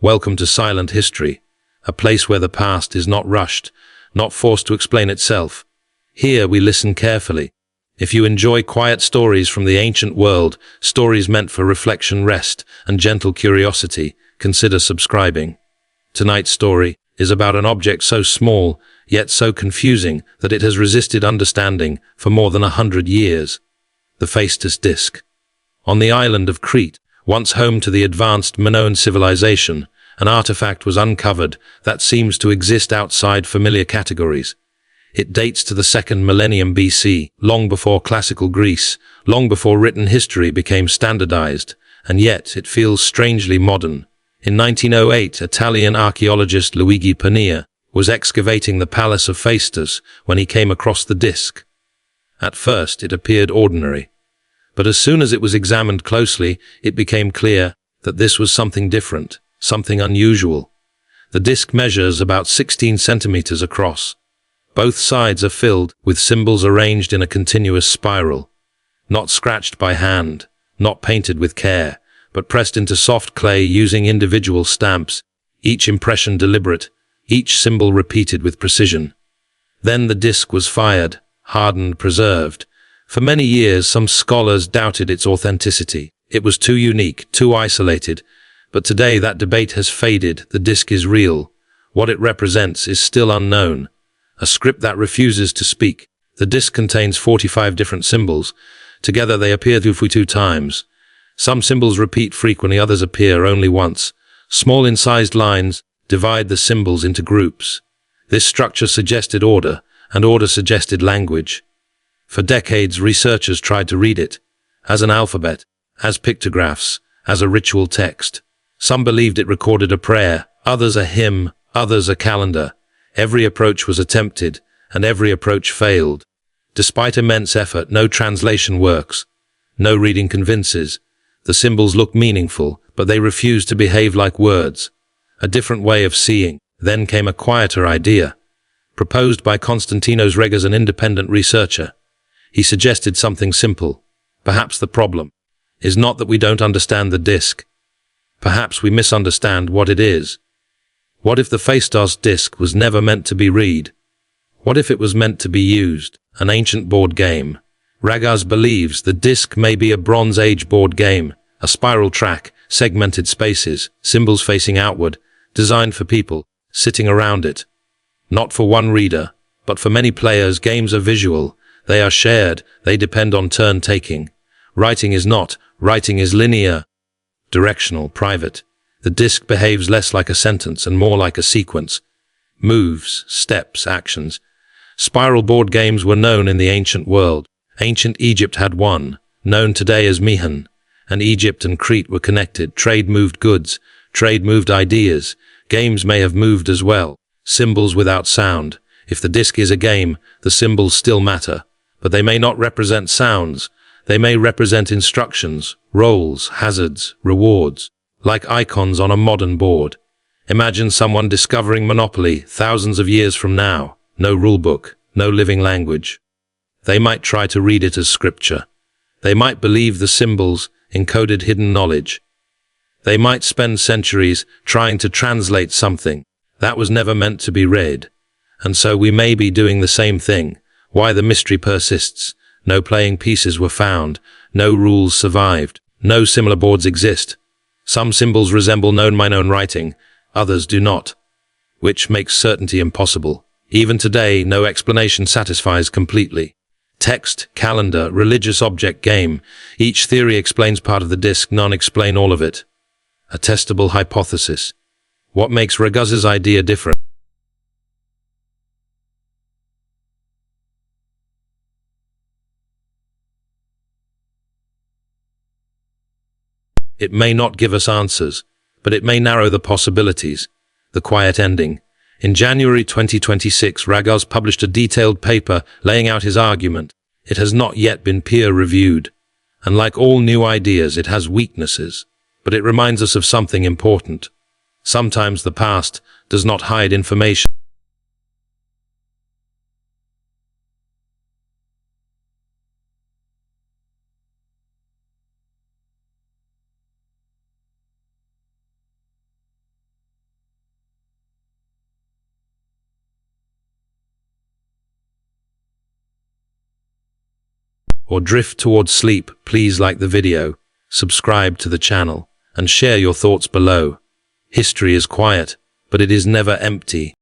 Welcome to Silent History, a place where the past is not rushed, not forced to explain itself. Here we listen carefully. If you enjoy quiet stories from the ancient world, stories meant for reflection, rest, and gentle curiosity, consider subscribing. Tonight's story is about an object so small, yet so confusing, that it has resisted understanding for more than 100 years. The Phaistos Disc. On the island of Crete, once home to the advanced Minoan civilization, an artifact was uncovered that seems to exist outside familiar categories. It dates to the second millennium BC, long before classical Greece, long before written history became standardized, and yet it feels strangely modern. In 1908, Italian archaeologist Luigi Pania was excavating the palace of Phaistos when he came across the disc. At first, it appeared ordinary, but as soon as it was examined closely, it became clear that this was something different, something unusual. The disc measures about 16 centimeters across. Both sides are filled with symbols arranged in a continuous spiral, not scratched by hand, not painted with care, but pressed into soft clay using individual stamps, each impression deliberate, each symbol repeated with precision. Then the disc was fired, hardened, preserved. For many years, some scholars doubted its authenticity. It was too unique, too isolated. But today that debate has faded. The disc is real. What it represents is still unknown. A script that refuses to speak. The disc contains 45 different symbols. Together they appear 22 times. Some symbols repeat frequently, others appear only once. Small incised lines divide the symbols into groups. This structure suggested order, and order suggested language. For decades, researchers tried to read it as an alphabet, as pictographs, as a ritual text. Some believed it recorded a prayer, others a hymn, others a calendar. Every approach was attempted, and every approach failed. Despite immense effort, no translation works. No reading convinces. The symbols look meaningful, but they refuse to behave like words. A different way of seeing. Then came a quieter idea, proposed by Konstantinos Regas, an independent researcher. He suggested something simple. Perhaps the problem is not that we don't understand the disc. Perhaps we misunderstand what it is. What if the Phaistos disc was never meant to be read? What if it was meant to be used? An ancient board game. Regas believes the disc may be a Bronze Age board game, a spiral track, segmented spaces, symbols facing outward, designed for people sitting around it. Not for one reader, but for many players. Games are visual. They are shared. They depend on turn-taking. Writing is not. Writing is linear, directional, private. The disc behaves less like a sentence and more like a sequence. Moves, steps, actions. Spiral board games were known in the ancient world. Ancient Egypt had one, known today as Minoan, and Egypt and Crete were connected. Trade moved goods. Trade moved ideas. Games may have moved as well. Symbols without sound. If the disc is a game, the symbols still matter. But they may not represent sounds. They may represent instructions, roles, hazards, rewards, like icons on a modern board. Imagine someone discovering Monopoly thousands of years from now. No rulebook, no living language. They might try to read it as scripture. They might believe the symbols encoded hidden knowledge. They might spend centuries trying to translate something that was never meant to be read. And so we may be doing the same thing. Why the mystery persists. No playing pieces were found. No rules survived. No similar boards exist. Some symbols resemble known Minoan writing, others do not, which makes certainty impossible. Even today, no explanation satisfies completely. Text, calendar, religious object, game. Each theory explains part of the disc, none explain all of it. A testable hypothesis. What makes Regas's idea different? It may not give us answers, but it may narrow the possibilities. The quiet ending. In January 2026, Regas published a detailed paper laying out his argument. It has not yet been peer-reviewed. And like all new ideas, it has weaknesses. But it reminds us of something important. Sometimes the past does not hide information. or drift towards sleep, please like the video, subscribe to the channel, and share your thoughts below. History is quiet, but it is never empty.